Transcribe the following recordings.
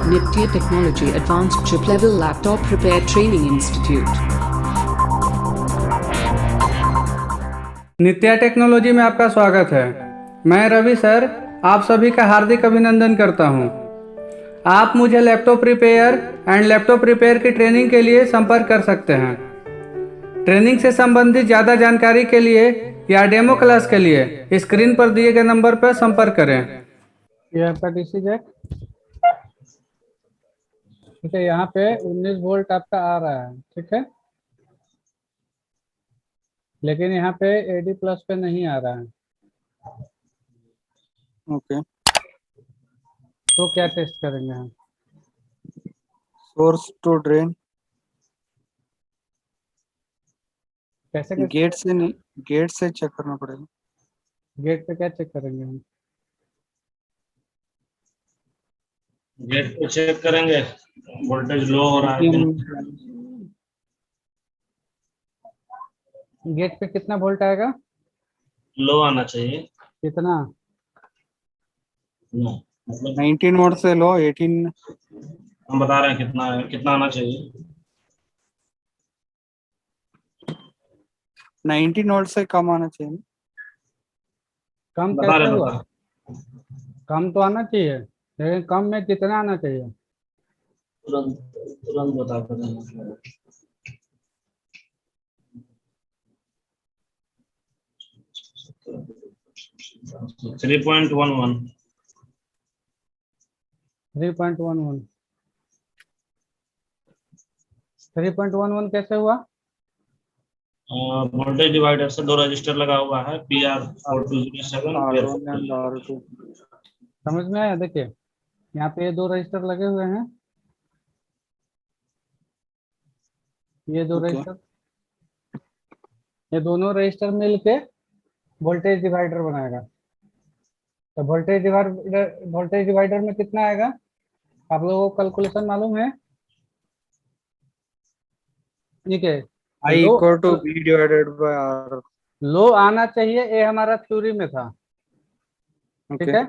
Nitya Technology Advanced Chip Level Laptop Repair Training Institute. नित्या technology में आपका स्वागत है। मैं रवि सर आप सभी का हार्दिक अभिनंदन करता हूं। आप मुझे laptop repair and laptop repair की ट्रेनिंग के लिए संपर्क कर सकते हैं। ट्रेनिंग से संबंधित ज़्यादा जानकारी के लिए या डेमो क्लास के लिए स्क्रीन पर दिए गए नंबर पर संपर्क करें। यह आपका डीसी जैक, ठीक है। यहाँ पे 19 वोल्ट आपका आ रहा है, ठीक है, लेकिन यहाँ पे एडी प्लस पे नहीं आ रहा है। ओके, तो क्या टेस्ट करेंगे हम? Source to drain. कैसे कैसे? गेट से नहीं, गेट से चेक करना पड़ेगा। गेट पे क्या चेक करेंगे हम? गेट पे चेक करेंगे, वोल्टेज लो हो रहा है कि नहीं। गेट पे कितना वोल्ट आएगा? लो आना चाहिए। कितना? नो मतलब 19 वोल्ट से लो 18। हम बता रहे हैं कितना आना चाहिए। 19 वोल्ट से कम आना चाहिए। कम बता कैसे रहे हुआ? कम तो आना चाहिए, लेकिन कम में कितना आना चाहिए? तुरंत तुरंत बता देना। 3.11। 3.11। 3.11 कैसे हुआ? वोल्टेज डिवाइडर से दो रजिस्टर लगा हुआ है, PR4207 R1 एंड R2। समझ में आया? देखिए यहाँ पे ये दो रजिस्टर लगे हुए हैं, ये दो ओके, रजिस्टर, ये दोनों रजिस्टर मिलके वोल्टेज डिवाइडर बनाएगा। तो वोल्टेज डिवाइडर में कितना आएगा? आप लोगों को कैलकुलेशन मालूम है? ठीक है, I low equal to B divided by R। Low आना चाहिए, ये हमारा थ्योरी में था, ठीक ओके, है।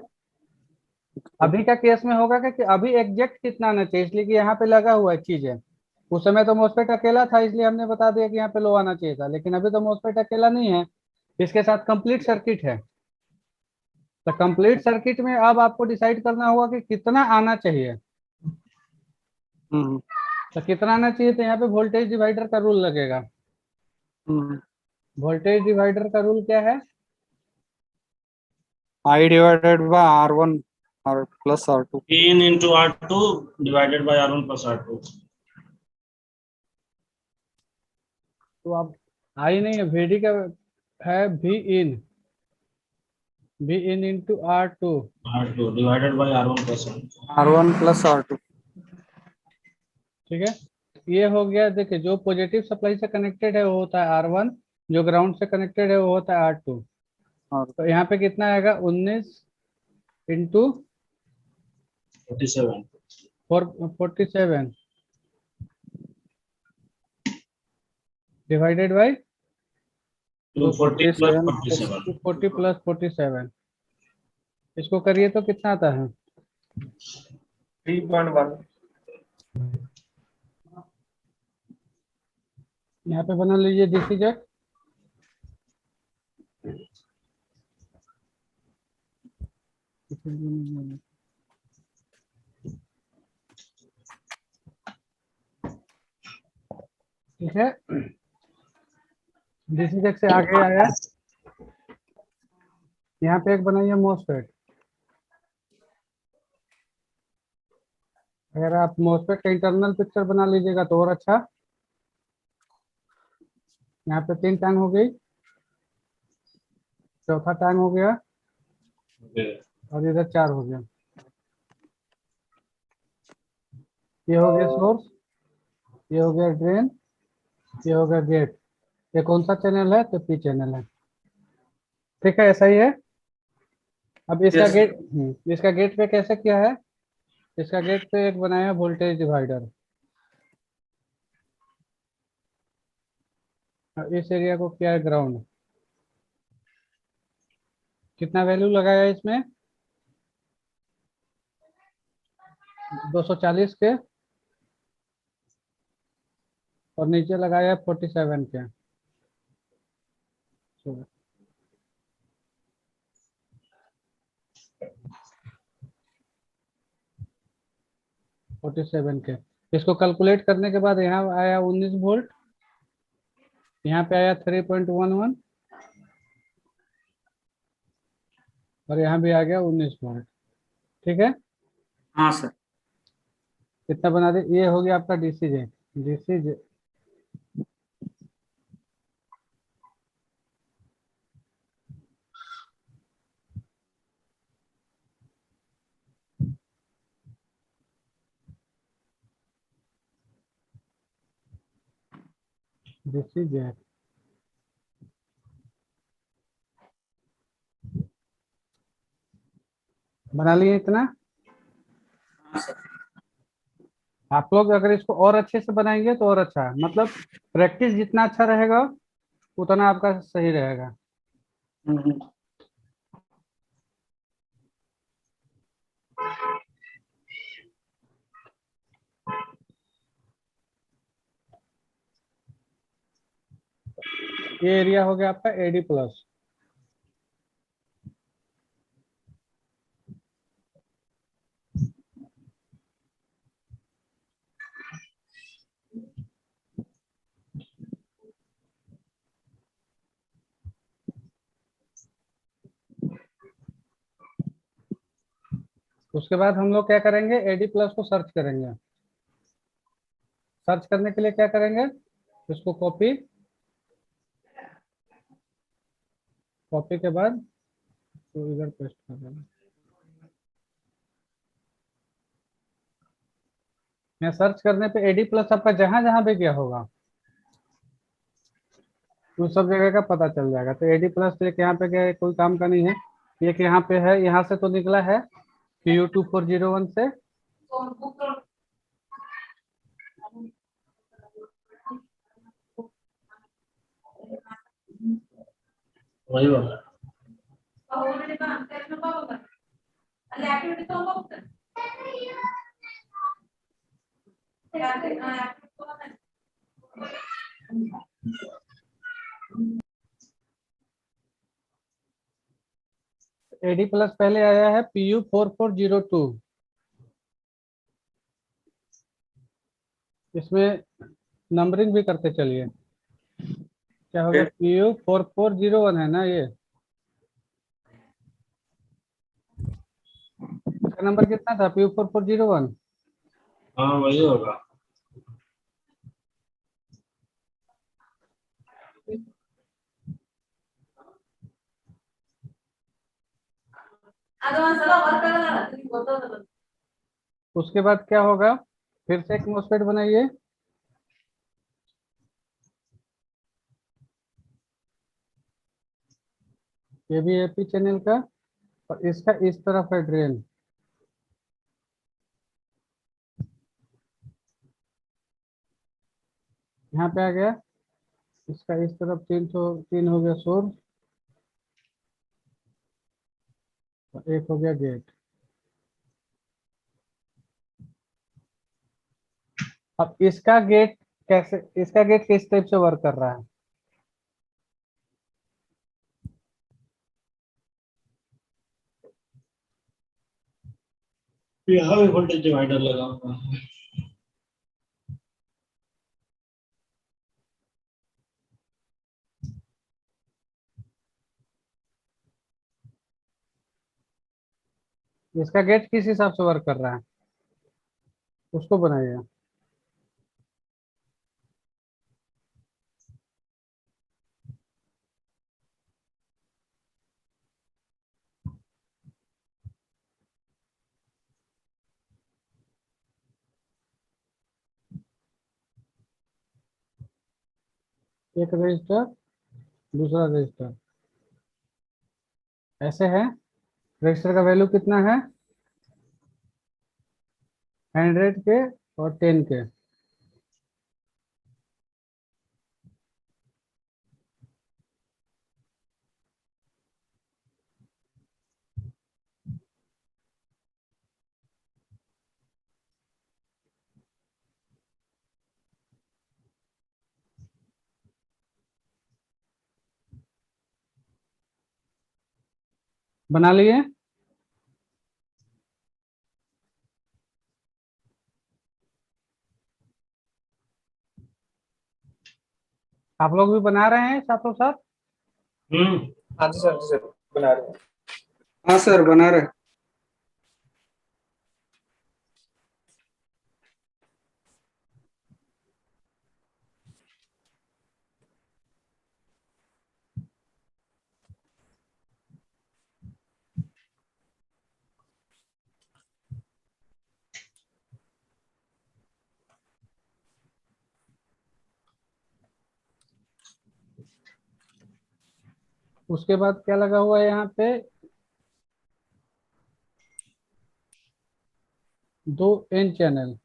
अभी का केस में होगा कि अभी एग्जैक्ट कितना आना चाहिए, इसलिए कि यहाँ पे लगा हुआ है चीज है। उस समय तो मोस्फेट अकेला था, इसलिए हमने बता दिया कि यहाँ पे लो आना चाहिए था, लेकिन अभी तो मोस्फेट अकेला नहीं है, इसके साथ कंप्लीट सर्किट है। तो कंप्लीट सर्किट में अब आपको डिसाइड करना होगा कि कितना आना चाहिए। हम्म तो कितना आना चाहिए, तो यहाँ पे वोल्टेज डिवाइडर का रूल लगेगा। हम्म। वोल्टेज डिवाइडर का रूल क्या है? I डिवाइडेड बाय R1 और plus R2। 3 into R2 divided by R1 plus R2। तो आप आई नहीं है, VD का है V in into R2, R2 divided by R1 plus R1 plus R2। ठीक है। ये हो गया। देखिए जो पॉजिटिव सप्लाई से कनेक्टेड है वो होता है R1, जो ग्राउंड से कनेक्टेड है वो होता है R2। और तो यहाँ पे कितना आएगा? 19 into 47। 47 divided by 240 plus 47 47। 40 plus 47, इसको करिए तो कितना आता है? 3.1। यहाँ पे बना लीजिए डीसी जैक। ठीक है, डीसी जैक से आगे आया, यहाँ पे एक बनाइए मोसफेट। अगर आप मोसफेट का इंटरनल पिक्चर बना लीजिएगा तो और अच्छा। यहाँ पे 3 टांग हो गई, चौथा टांग हो गया, और इधर 4 हो गया। ये हो गया सोर्स, ये हो गया ड्रेन, ये हो गया गेट। ये कौन सा चैनल है? तो पी चैनल है, ठीक है, ऐसा ही है। अब इसका Yes. गेट इसका गेट पे कैसे किया है? इसका गेट पे एक बनाया वोल्टेज डिवाइडर, और इस एरिया को किया है ग्राउंड। कितना वैल्यू लगाया है इसमें? 240 के, और नीचे लगाया 47 के। 47 के, इसको कैलकुलेट करने के बाद यहाँ आया 19 वोल्ट, यहाँ पे आया 3.11, और यहाँ भी आ गया 19 वोल्ट। ठीक है, हाँ सर। कितना बना दे, ये हो गया आपका डीसी जे। डीसी जे डीसी जे बना लिए इतना। आप लोग अगर इसको और अच्छे से बनाएंगे तो और अच्छा है, मतलब प्रैक्टिस जितना अच्छा रहेगा उतना आपका सही रहेगा। ये एरिया हो गया आपका एडी प्लस। उसके बाद हम लोग क्या करेंगे, एडी प्लस को सर्च करेंगे। सर्च करने के लिए क्या करेंगे, इसको कॉपी, कॉपी के बाद तो इधर पेस्ट कर देंगे। यहाँ सर्च करने पे एडी प्लस आपका जहां जहां भी गया होगा उन सब जगह का पता चल जाएगा। तो एडी प्लस एक यहाँ पे गया, कोई काम का नहीं है। एक यहाँ पे है, यहाँ से तो निकला है PU2401 से। वही वाला। एडी प्लस पहले आया है PU4402, इसमें नंबरिंग भी करते चलिए। क्या हो गया, PU4401 है ना ये, इसका नंबर कितना था PU4401? हाँ वही होगा। उसके बाद क्या होगा, फिर से एक मोसफेट बनाइए। ये भी एपी चैनल का, और इसका इस तरफ है ड्रेन। यहाँ पे आ गया, इसका इस तरफ 303 हो गया सोर्स, और एक हो गया गेट। अब इसका गेट कैसे, इसका गेट किस टाइप से वर्क कर रहा है, यहाँ भी वोल्टेज डिवाइडर लगा हुआ है। इसका गेट किस हिसाब से वर्क कर रहा है उसको बनाइए। एक रजिस्टर, दूसरा रजिस्टर, ऐसे है। रजिस्टर का वैल्यू कितना है, 100 के और 10 के। बना लिए? आप लोग भी बना रहे हैं साथों साथ? हाँ जी सर बना रहे हैं। हाँ सर, बना रहे। उसके बाद क्या लगा हुआ है यहाँ पे? दो एन चैनल।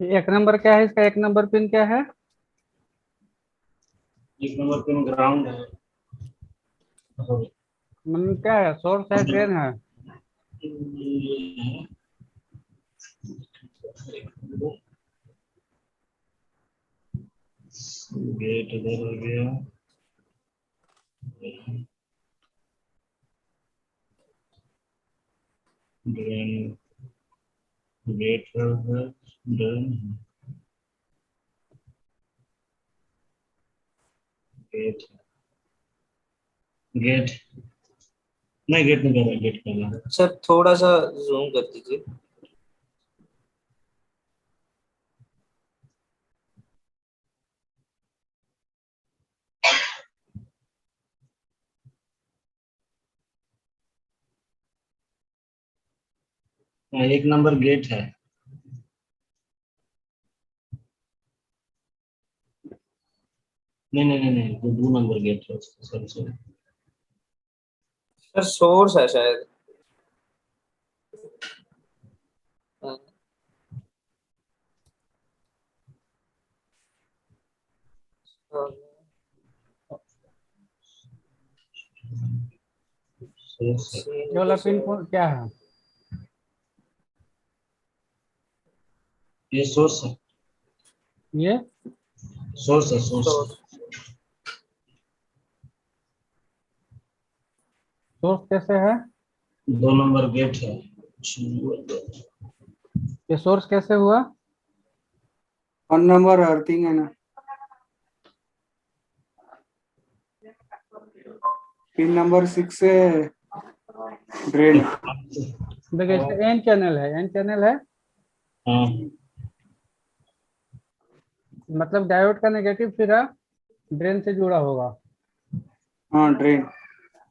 एक नंबर क्या है इसका? एक नंबर पिन क्या है? एक नंबर पिन ग्राउंड है। मतलब क्या है? सोर्स है, ड्रेन है? गेट इधर हो गया। ड्रेन गेट है उधर, ड्रेन गेट गेट नहीं, गेट नहीं कर रहा, गेट कर रहा। सर थोड़ा सा जूम कर दीजिए। हाँ, एक नंबर गेट है। नहीं नहीं नहीं नहीं, वो दो नंबर गेट है उसका, सॉरी सॉरी। सर सोर्स है शायद। हाँ, सोर्स है। ये वाला पिन क्या है? ये सोर्स है, ये सोर्स है, सोर्स है। सोर्स सोर्स कैसे है? दो नंबर गेट है। ये सोर्स कैसे हुआ? 1 नंबर अर्थिंग है ना। पिन नंबर 6 से ड्रेन। देखिए, इसका एन चैनल है, एन चैनल है। हाँ मतलब डायोड का नेगेटिव सिरा ड्रेन से जुड़ा होगा। हाँ ड्रेन।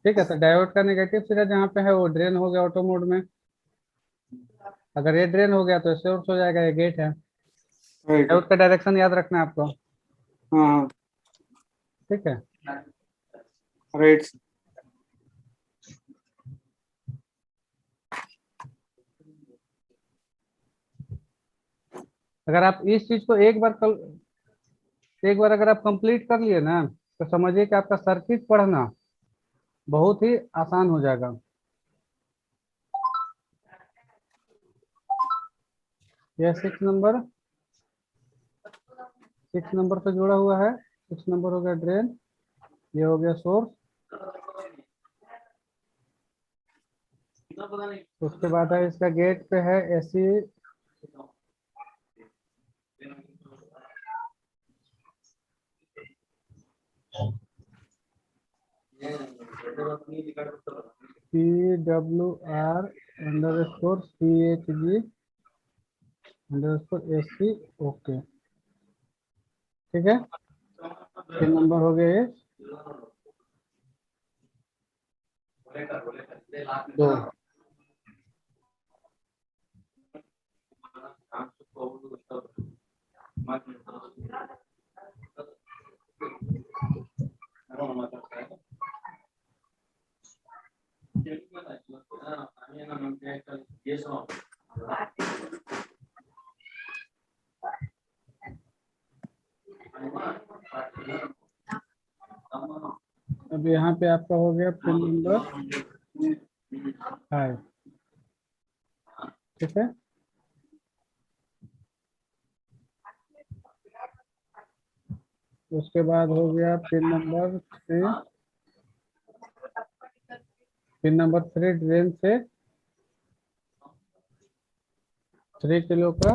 ठीक है, तो डायोड का नेगेटिव सिरा जहाँ पे है वो ड्रेन हो गया ऑटो मोड में। अगर ये ड्रेन हो गया तो सोर्स हो जाएगा, ये गेट है। राइट। डायोड का डायरेक्शन याद रखना है आपको। हाँ ठीक है। राइट। अगर आप इस चीज को एक बार अगर आप कंप्लीट कर लिए ना, तो समझिए कि आपका सर्किट पढ़ना बहुत ही आसान हो जाएगा। यह 6 नंबर से जुड़ा हुआ है। 6 नंबर हो गया ड्रेन, ये हो गया सोर्स। उसके बाद है इसका गेट पे है एसी। PWR_CHG_SC। ओके, ठीक है। 3 नंबर हो गया ये। दो। अब यहाँ पे आपका हो गया पिन नंबर 5। ठीक है, उसके बाद हो गया pin number 3। Pin number 3 drain से 3 किलो का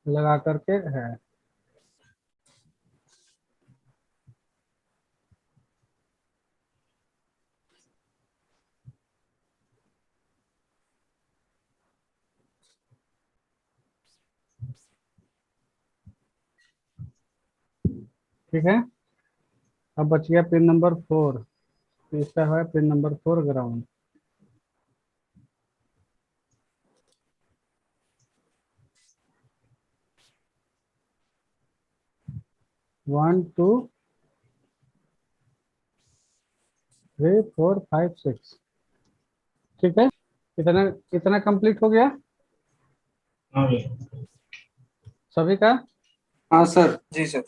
लगा करके है। ठीक है, अब बच गया पिन नंबर 4। तो इसका है पिन नंबर 4 ग्राउंड। 1 2 3 4 5 6। ठीक है, इतना इतना कंप्लीट हो गया हाँ भैया। सभी का। हाँ सर, जी सर।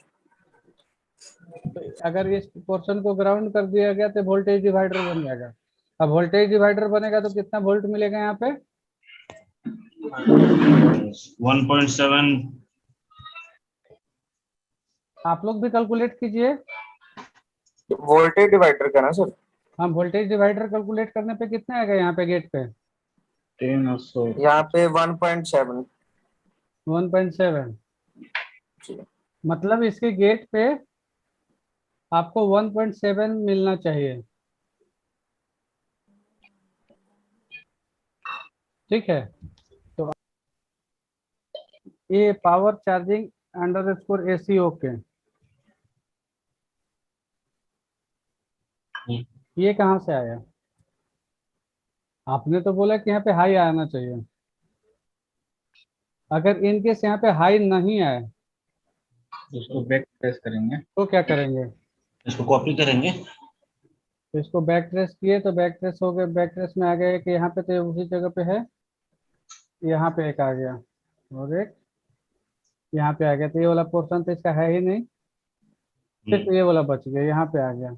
तो अगर इस पोर्शन को ग्राउंड कर दिया गया तो वोल्टेज डिवाइडर बन जाएगा। अब वोल्टेज डिवाइडर बनेगा तो कितना वोल्ट मिलेगा यहाँ पे? 1.7। आप लोग भी कैलकुलेट कीजिए। वोल्टेज डिवाइडर का ना सर? हम वोल्टेज डिवाइडर कैलकुलेट करने पे कितना आएगा यहाँ पे गेट पे? 300। यहाँ पे 1.7। 1.7। मतलब इसके गेट पे आपको 1.7 मिलना चाहिए। ठीक है, तो ये power charging under AC okay, ये कहाँ से आया? आपने तो बोला कि यहाँ पे हाई आना चाहिए। अगर इनकेस यहाँ पे हाई नहीं आए उसको बैक प्रेस करेंगे। तो क्या करेंगे? इसको कॉपी करेंगे। तो इसको बैक ट्रेस किए तो बैक ट्रेस हो गए, बैक ट्रेस में आ गए कि यहाँ पे तो उसी जगह पे है, यहाँ पे एक आ गया और एक यहाँ पे आ गया। तो ये वाला पोर्शन तो इसका है ही नहीं, सिर्फ ये वाला बच गया, यहाँ पे आ गया।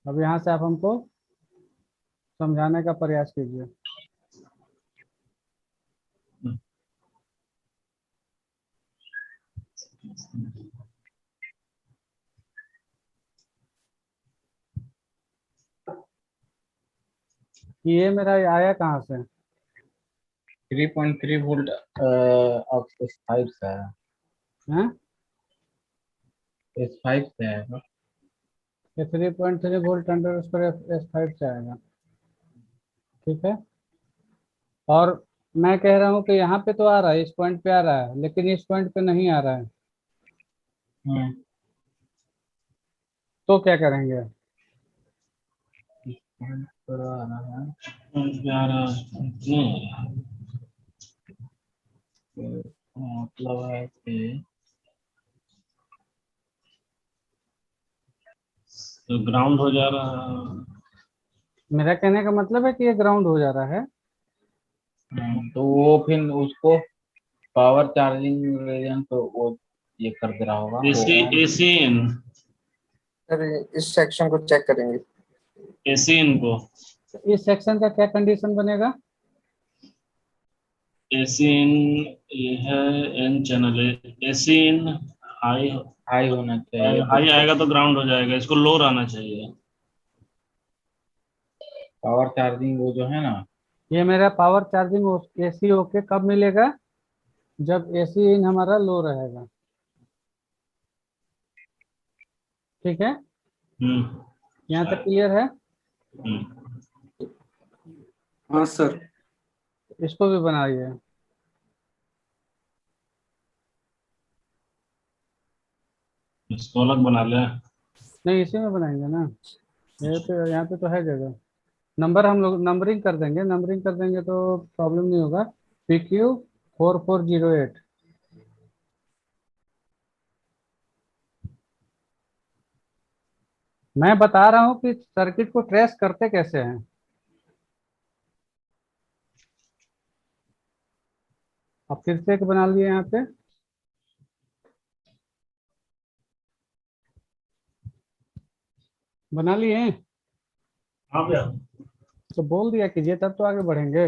अब यहाँ से आप हमको समझाने का प्रयास कीजिए। कि ये मेरा आया कहाँ से? 3.3 वोल्ट ऑफ S5 से है। हैं? S5 से है। ये 3.3 वोल्ट अंडर S5 से आएगा। ठीक है, और मैं कह रहा हूँ कि यहाँ पे तो आ रहा है, इस पॉइंट पे आ रहा है, लेकिन इस पॉइंट पे नहीं आ रहा है, हम्म। तो क्या करेंगे? पर आ रहा है। मतलब है कि तो ग्राउंड हो जा रहा है। मेरा कहने का मतलब है कि ये ग्राउंड हो जा रहा है। तो वो फिर उसको पावर चार्जिंग रीजन तो वो ये कर दे रहा होगा वो AC on। AC in sir इस सेक्शन को चेक करेंगे। एसी इन को इस सेक्शन का क्या कंडीशन बनेगा? एसी इन ये है N channel AC in high high होना चाहिए हाई आएगा तो ग्राउंड हो जाएगा, इसको लो रहना चाहिए। पावर चार्जिंग वो जो है ना। ये मेरा पावर चार्जिंग एसी ओके कब मिलेगा? जब एसी इन हमारा लो रहेगा। ठीक है, हम्म। यहाँ तक क्लियर है? हम्म। हाँ सर। इसको भी बनाइए। इसको अलग बना ले। नहीं, इसी में बनाएंगे ना, यहाँ पे तो है जगह। नंबर हम लोग नंबरिंग कर देंगे, नंबरिंग कर देंगे तो प्रॉब्लम नहीं होगा। PQ4408। मैं बता रहा हूँ कि सर्किट को ट्रेस करते कैसे हैं। अब फिर से एक बना लिए यहाँ पे। बना लिए? हाँ भैया। तो बोल दिया कीजिए तब तो आगे बढ़ेंगे।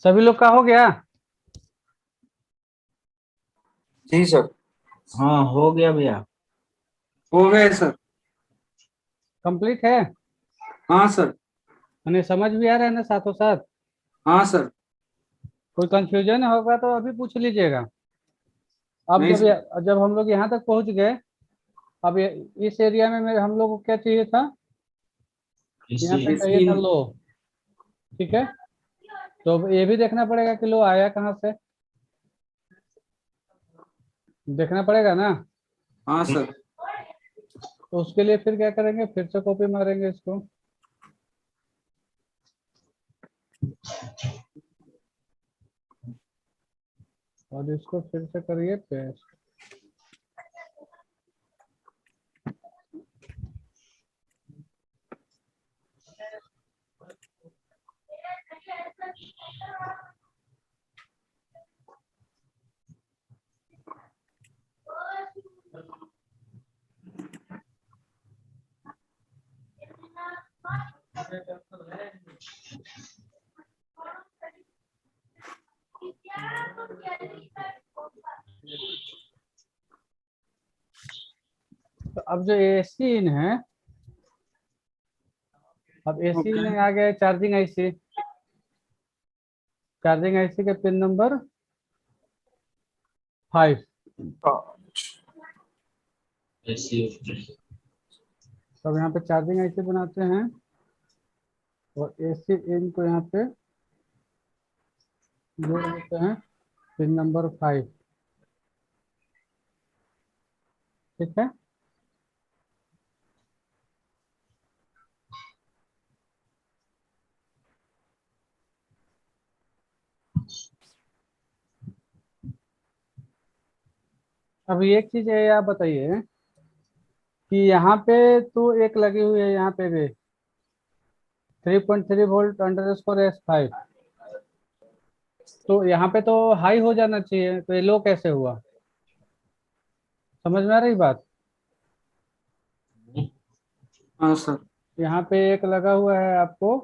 सभी लोग का हो गया? जी सर। हाँ हो गया भैया। हो गए सर। कंप्लीट है? हाँ सर। यानी समझ भी आ रहा है ना साथों साथ? हाँ सर। कोई कंफ्यूजन होगा तो अभी पूछ लीजिएगा। अब नहीं सर। जब हम लोग यहाँ तक पहुँच गए, अब इस एरिया में मेरे हम लोग को क्या चाहिए था? यहाँ पे चाहिए था इसकी लो। ठीक है, तो अब ये भी देखना पड़ेगा कि लो आया कहाँ से, देखना पड़ेगा ना। हाँ सर। तो उसके लिए फिर क्या करेंगे, फिर से कॉपी मारेंगे इसको, और इसको फिर से करिए पेस्ट। तो अब जो एसी इन है, अब एसी इन ओके। आ गया है चार्जिंग आईसी। चार्जिंग आईसी के पिन नंबर 5। तब यहाँ पे चार्जिंग आईसी बनाते हैं और एसी इन को यहाँ पे जोड़ देते हैं पिन नंबर 5। ठीक है, अब एक चीज है, आप बताइए कि यहाँ पे तो एक लगी हुई है, यहाँ पे भी 3.3 वोल्ट _S5। तो यहाँ पे तो हाई हो जाना चाहिए, तो ये लो कैसे हुआ? समझ में आ रही बात? हाँ सर। यहाँ पे एक लगा हुआ है आपको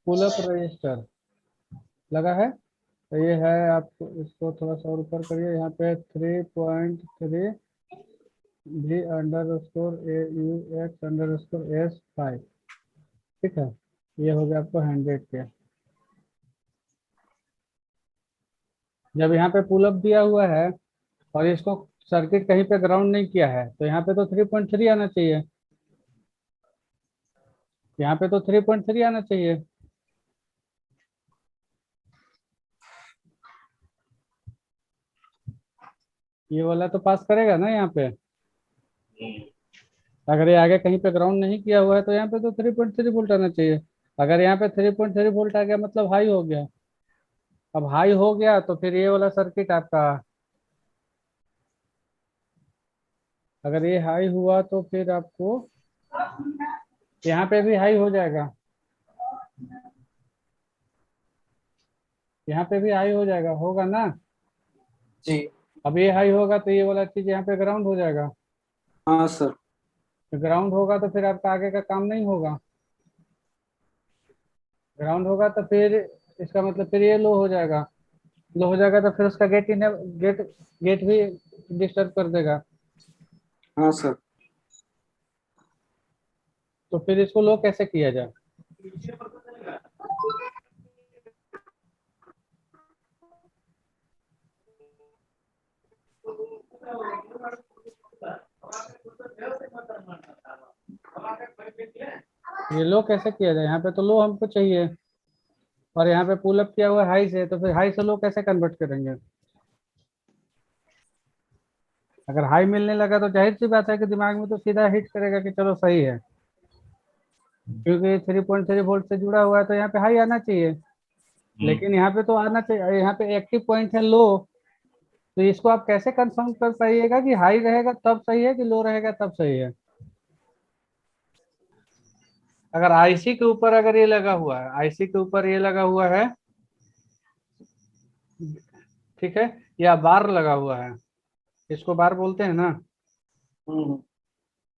पुल अप रजिस्टर, लगा है। तो ये है, आपको इसको थोड़ा सा और ऊपर करिए, यहाँ पे 3.3 V_AUX_S5। ठीक है, ये हो गया आपको 100 के। जब यहाँ पे पुल अप दिया हुआ है और इसको सर्किट कहीं पे ग्राउंड नहीं किया है, तो यहाँ पे तो 3.3 आना चाहिए। यहाँ पे तो 3.3 आना चाहिए। ये वाला तो पास करेगा ना यहाँ पे। अगर ये आगे कहीं पे ग्राउंड नहीं किया हुआ है तो यहाँ पे तो 3.3 वोल्ट आना चाहिए। अगर यहाँ पे 3.3 वोल्ट आ गया मतलब हाई हो गया। अब हाई हो गया तो फिर ये वाला सर्किट आपका, अगर ये हाई हुआ तो फिर आपको यहाँ पे भी हाई हो जाएगा, यहाँ पे भी हाई हो जाएगा, होगा ना। जी। अब ये हाई होगा तो ये वाला चीज यहाँ पे ग्राउंड हो जाएगा। हाँ सर। तो ग्राउंड होगा तो फिर आपका आगे का काम नहीं होगा। ग्राउंड होगा तो फिर इसका मतलब फिर ये लो हो जाएगा। लो हो जाएगा तो फिर उसका गेट गेट भी डिस्टर्ब कर देगा। हाँ सर। तो फिर इसको लो कैसे किया जाए? ये लो कैसे किया जाए? यहाँ पे तो लो हमको चाहिए और यहाँ पे पुल अप किया हुआ है हाई से, तो फिर हाई से लो कैसे कन्वर्ट करेंगे? अगर हाई मिलने लगा तो जाहिर सी बात है कि दिमाग में तो सीधा हिट करेगा कि चलो सही है, क्योंकि 3.3 वोल्ट से जुड़ा हुआ है तो यहाँ पे हाई आना चाहिए। लेकिन यहाँ पे तो आना चाहिए, यहाँ पे एक्टिव पॉइंट है लो। तो इसको आप कैसे कंफर्म कर पाइएगा कि हाई रहेगा तब सही है कि लो रहेगा तब सही है? अगर आईसी के ऊपर अगर ये लगा हुआ है, आईसी के ऊपर ये लगा हुआ है, ठीक है, या बार लगा हुआ है, इसको बार बोलते हैं ना। हम्म,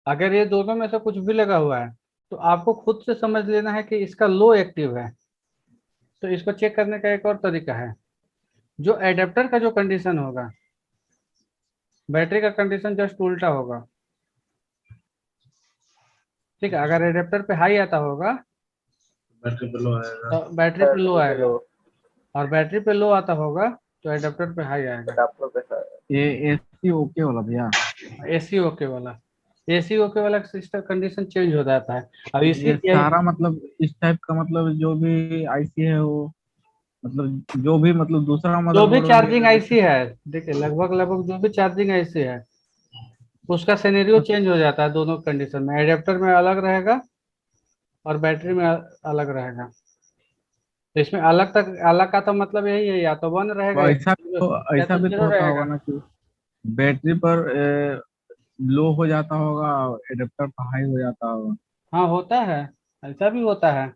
अगर ये दोनों में से कुछ भी लगा हुआ है तो आपको खुद से समझ लेना है कि इसका लो एक्टिव है। तो इसको चेक करने का एक और तरीका है, जो एडेप्टर का जो कंडीशन होगा, बैटरी का कंडीशन जस्ट उल्टा होगा। ठीक है, अगर एडेप्टर पे हाई आता होगा बैटरी पे लो आएगा। तो बैटरी पे लो आएगा, और बैटरी पे लो आता होगा तो एडेप्टर पे हाई आएगा। ये एसी ओके वाला भैया। एसी ओके वाला, एसी ओके वाला सिस्टम कंडीशन चेंज हो जाता है। अब ये इसी सारा मतलब इस टाइप का मतलब जो भी आईसी है वो मतलब जो भी मतलब दूसरा जो भी मदरबोर्ड चार्जिंग वगैरह आईसी है, देखिए लगभग लगभग जो भी चार्जिंग आईसी है उसका सिनेरियो चेंज हो जाता है दोनों कंडीशन में। एडेप्टर में अलग रहेगा और बैटरी में अलग रहेगा। तो इसमें अलग तक अलग का तो मतलब यही है, या तो वन रहेगा या ऐसा तो भी तो जीरो होता होगा रहेगा। ना कि बैटरी पर लो हो जाता होगा और एडेप्टर पर हाई हो जाता होगा। हाँ होता है, ऐसा भी होता है।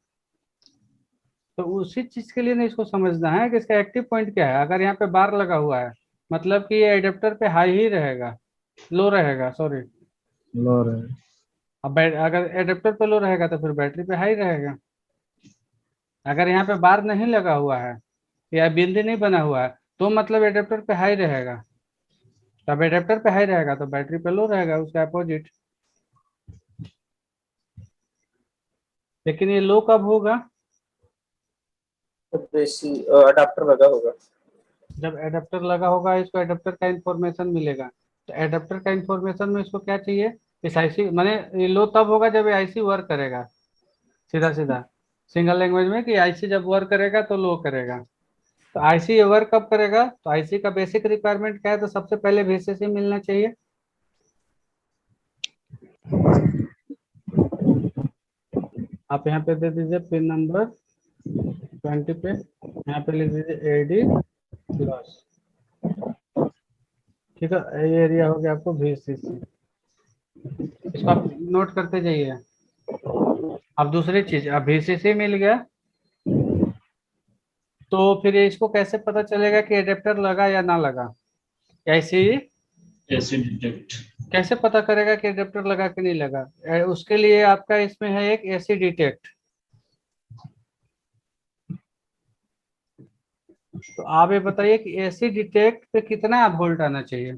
तो उसी चीज के लिए ना इसको समझना है कि इसका एक्टिव पॉइंट क्या है। अगर यहाँ पे बार लगा हुआ है मतलब कि ये एडेप्टर पे हाई ही रहेगा, लो रहेगा सॉरी। लो रहे। अब अगर एडेप्टर पे लो रहेगा तो फिर बैटरी पे हाई रहेगा। अगर यहाँ पे बार नहीं लगा हुआ है या बिंदी नहीं बना हुआ है तो मतलब एडेप्टर पे हाई रहेगा। तब एडेप्टर पे हाई रहेगा तो बैटरी पे लो रहेगा, उसका अपोजिट। लेकिन ये लो कब होगा? अडाप्टर लगा होगा। जब एडेप्टर लगा होगा, इसको एडेप्टर का इंफॉर्मेशन मिलेगा। तो एडेप्टर का इंफॉर्मेशन में इसको क्या चाहिए? इस आईसी माने ये लो तब होगा जब ये आईसी वर्क करेगा। सीधा सीधा सिंगल लैंग्वेज में कि आईसी जब वर्क करेगा तो लो करेगा। तो आईसी ये वर्क कब करेगा? तो आईसी का बेसिक रिक्वायरमेंट क्या है? तो सबसे पहले वीसीसी मिलना चाहिए। आप यहाँ पे दे दीजिए पिन नंबर 20 पे, यहाँ पे लिख दीजिए एडी प्लस। ठीक है, ये एरिया हो गया आपको वीसीसी। इसको आप नोट करते जाइए। अब दूसरी चीज, अब वीसीसी मिल गया तो फिर इसको कैसे पता चलेगा कि एडेप्टर लगा या ना लगा? ऐसे ही एसी डिटेक्ट। कैसे पता करेगा कि एडेप्टर लगा कि नहीं लगा? उसके लिए आपका इसमें है एक एसी डिटेक्ट। तो आप ये बताइए कि एसी डिटेक्ट पे कितना वोल्ट आना चाहिए?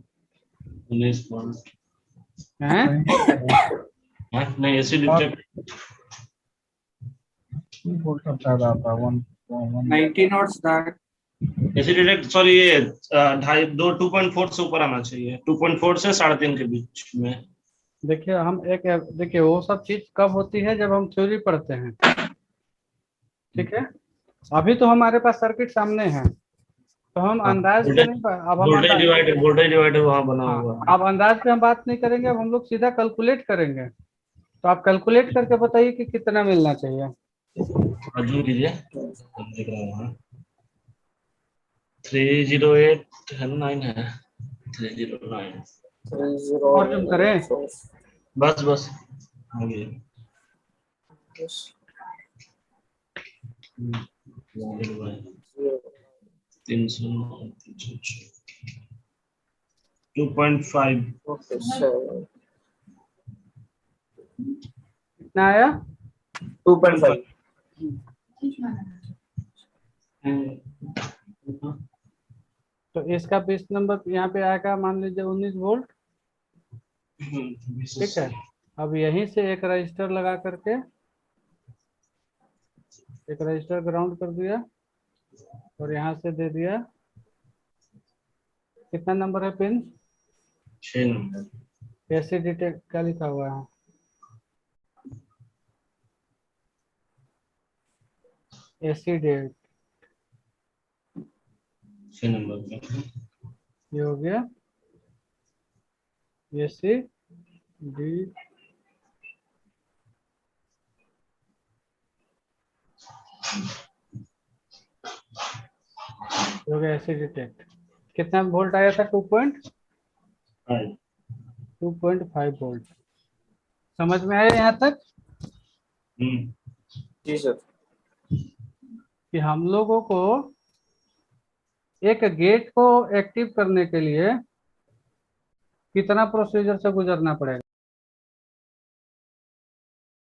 19 वोल्ट। हैं? नहीं, एसी डिटेक्ट वोल्ट ज्यादा आता है 90 knots that. AC detect sorry, ये 2.4 से ऊपर आना चाहिए। 2.4 से 3.5 के बीच में। देखिए हम एक देखिए वो सब चीज कब होती है? जब हम थ्योरी पढ़ते हैं। ठीक है, अभी तो हमारे पास सर्किट सामने है तो हम अंदाज पे नहीं अब हम अंदाज, वोल्टेज डिवाइडर वहां बना हाँ हुआ है। अब अंदाज पे हम बात नहीं करेंगे, अब हम लोग सीधा कैलकुलेट करेंगे। तो आप कैलकुलेट करके बताइए कि कितना मिलना चाहिए। जूम कीजिए, देख रहा हूँ वहाँ। 308 है 309। और जूम करें? बस बस आगे। 300 2.5। कितना आया? 2.5। तो इसका बेस नंबर यहाँ पे आएगा मान लीजिए 19 वोल्ट। ठीक है, अब यहीं से एक रजिस्टर लगा करके एक रजिस्टर ग्राउंड कर दिया और यहाँ से दे दिया। कितना नंबर है पिन? 6 नंबर। एसी डिटेक्ट क्या लिखा हुआ है? एसी डेट 6 नंबर पे। ये हो गया एसी डी। हो गया एसी डिटेक्ट। कितना वोल्ट आया था? 2.5 वोल्ट। समझ में आया यहाँ तक जी सर। कि हम लोगों को एक गेट को एक्टिव करने के लिए कितना प्रोसीजर से गुजरना पड़ेगा?